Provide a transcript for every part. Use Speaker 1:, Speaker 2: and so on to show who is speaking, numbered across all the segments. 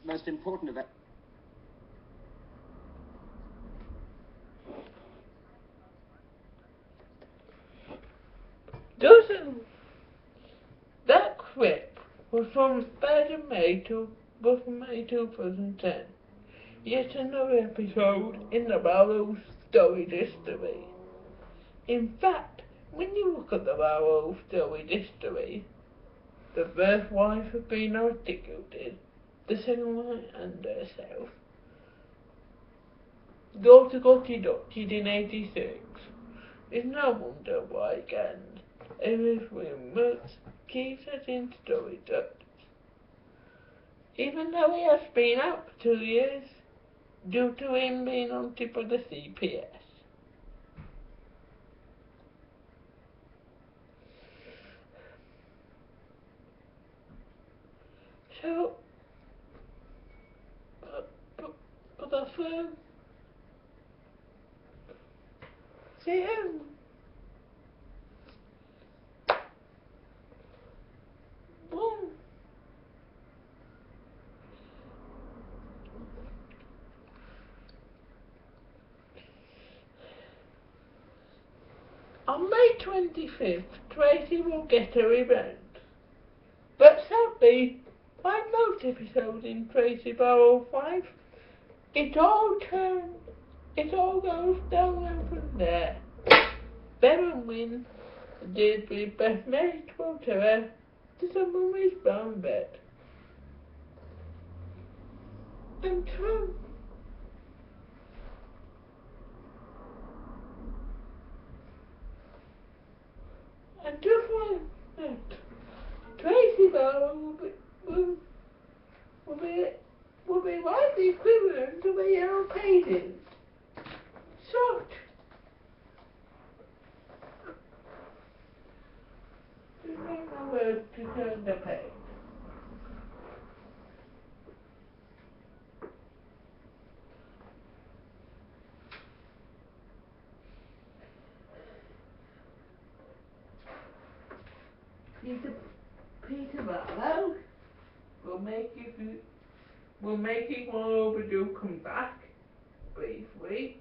Speaker 1: most important event.
Speaker 2: Doesn't that clip was from May 2010. Yet another episode in the Barrow story history. In fact, when you look at the Barrow story history, the first wife has been executed, the second one and herself. Daughter got adopted in 86. It's no wonder why Gand every 3 months keeps us in story times. Even though he has been out for 2 years, due to him being on tip of the CPS. So, but the firm, see him. Boom. On May 25th, Tracy will get her revenge. But sadly, like most episodes in Tracy Barrow 5, it all goes downhill from there. Bevan wins, Deirdre Beth married to Terror to someone with brown bed. And true. And just like that, Tracy Barrow will be like the equivalent of a yellow painting. Shocked. There's no words to turn the page. Peter Barrow will make it more overdue come back briefly.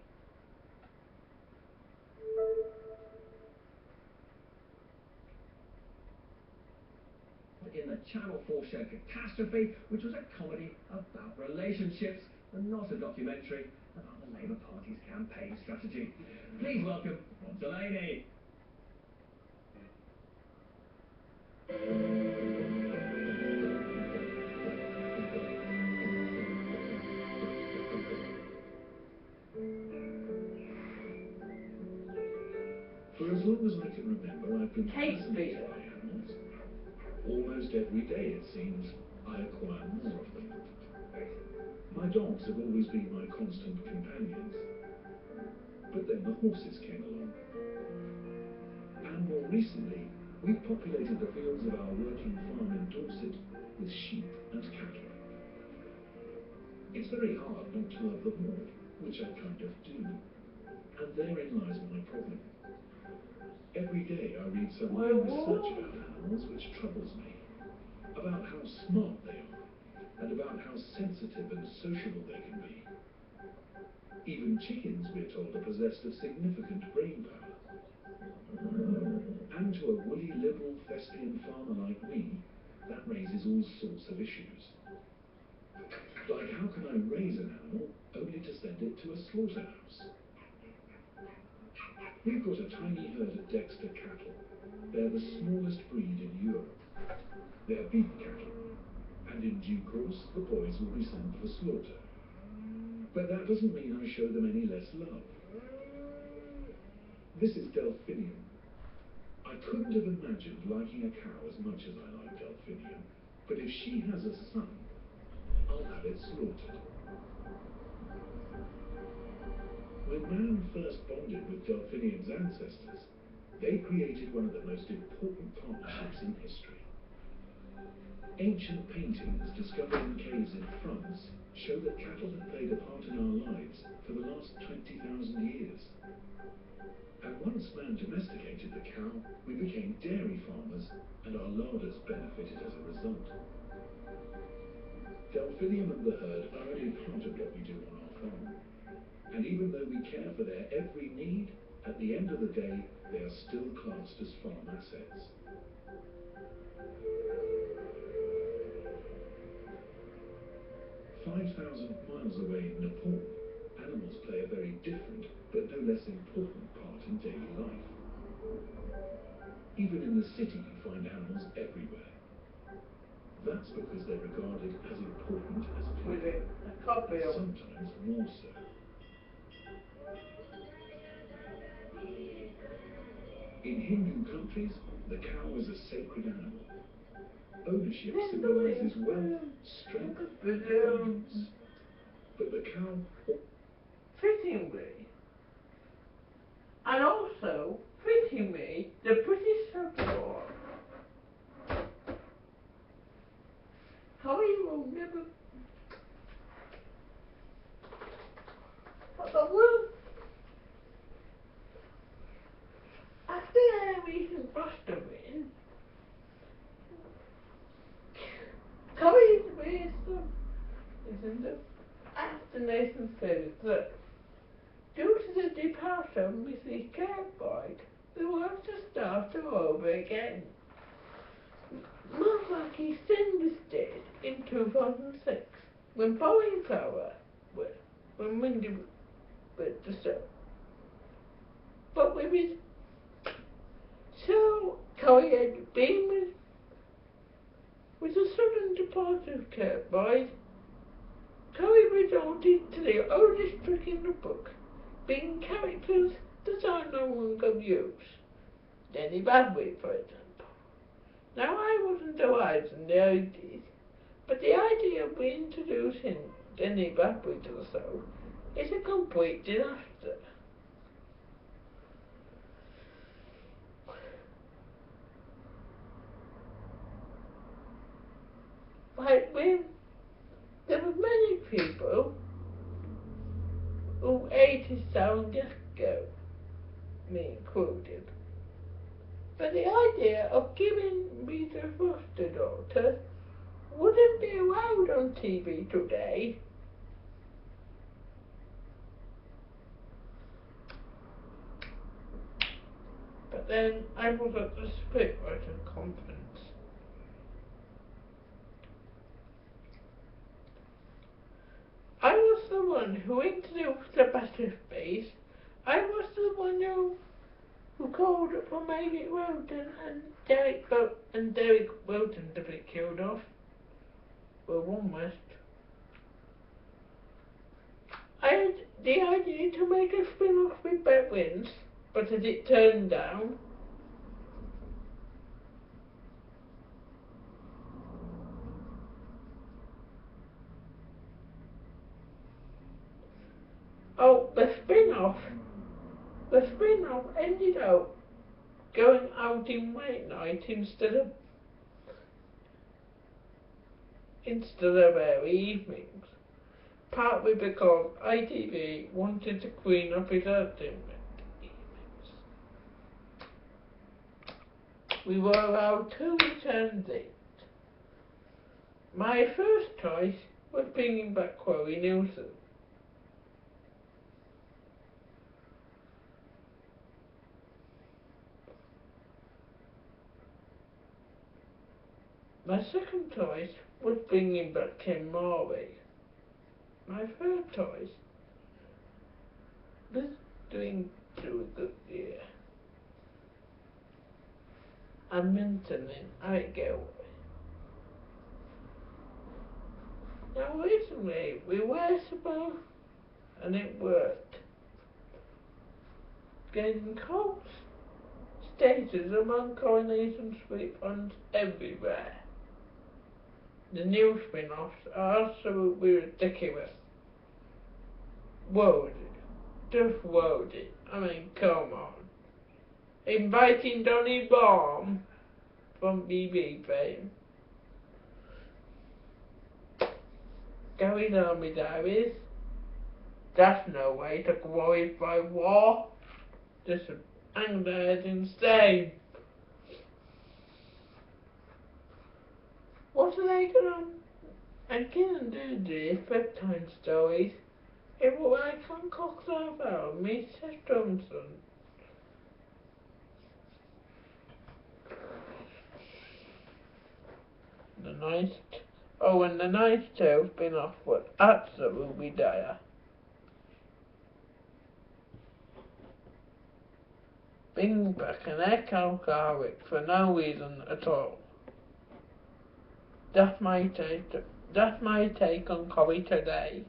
Speaker 3: In the Channel 4 show Catastrophe, which was a comedy about relationships and not a documentary about the Labour Party's campaign strategy. Please welcome Rob Delaney.
Speaker 4: For as long as I can remember, I've been fascinated by animals. Almost every day, it seems, I acquire more of them. My dogs have always been my constant companions. But then the horses came along. And more recently, we've populated the fields of our working farm in Dorset with sheep and cattle. It's very hard not to love them all, which I kind of do. And therein lies my problem. Every day I read some new research about animals which troubles me. About how smart they are, and about how sensitive and sociable they can be. Even chickens, we're told, are possessed of significant brain power. And to a woolly, liberal, thespian farmer like me, that raises all sorts of issues. Like, how can I raise an animal only to send it to a slaughterhouse? We've got a tiny herd of Dexter cattle. They're the smallest breed in Europe. They're beef cattle, and in due course the boys will be sent for slaughter. But that doesn't mean I show them any less love. This is Delphinium. I couldn't have imagined liking a cow as much as I like Delphinium, but if she has a son, I'll have it slaughtered. When man first bonded with Delphinium's ancestors, they created one of the most important partnerships in history. Ancient paintings discovered in caves in France show that cattle have played a part in our lives for the last 20,000 years. And once man domesticated the cow, we became dairy farmers, and our larders benefited as a result. Delphinium and the herd are only part of what we do on our farm. And even though we care for their every need, at the end of the day, they are still classed as farm assets. 5,000 miles away in Nepal, animals play a very different, but no less important part in daily life. Even in the city, you find animals everywhere. That's because they're regarded as important as people, sometimes more so. In Hindu countries, the cow is a sacred animal. Ownership symbolizes wealth, strength, and abundance. But the cow...
Speaker 2: Fittingly, and also, fittingly, the British Civil Harry will never... But the world... After their recent Buster win, Curry's wisdom isn't it? After Nathan said that due to the departure of Mrs. Cartwright, they will have to start all over again. Much like his son was dead in 2006 when Boeing Power when Wendy went to show. But with his so Curry had been with the sudden departure of Cartwright, Curry resorted to the oldest trick in the book, being characters that are no longer used. Denny Badway, for example. Now I wasn't alive in the 80s, but the idea of reintroducing Denny Badway to the show is a complete disaster. Like there were many people who hated sound disco, me included. But the idea of giving me the foster daughter wouldn't be allowed on TV today. But then I was at the scriptwriter conference. I was the one who introduced the Butterface. I was the one who called for Amy Wilton and Derek Wilton to be killed off. Well, one must. I had the idea to make a spin-off with Bedwins, but as it turned down, the spin-off ended up going out in late night instead of early evenings, partly because ITV wanted to clean up its evenings. We were allowed 2 return dates. My first choice was bringing back Chloe Nielsen. My second choice was bringing back Kim Morley. My third choice was doing a good year and mentioning I go. Now recently we were supposed, and it worked, getting close stages among Coronation Street fans everywhere. The new spin-offs are absolutely ridiculous. Worlded. Just worlded. I mean, come on. Inviting Donny Baum from BB fame. Gary's Army Diaries. That's no way to glorify war. Just anger is insane. What are they gonna I didn't do these bedtime stories. It was like on Coxaville, Mr. Johnson. The nice, and the nice tale spin-off was absolutely dire. Bring back an ex-alcoholic for no reason at all. That's my take on curry today.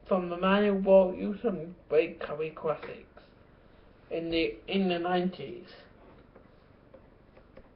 Speaker 2: From the man who brought you some great curry classics in the 90s.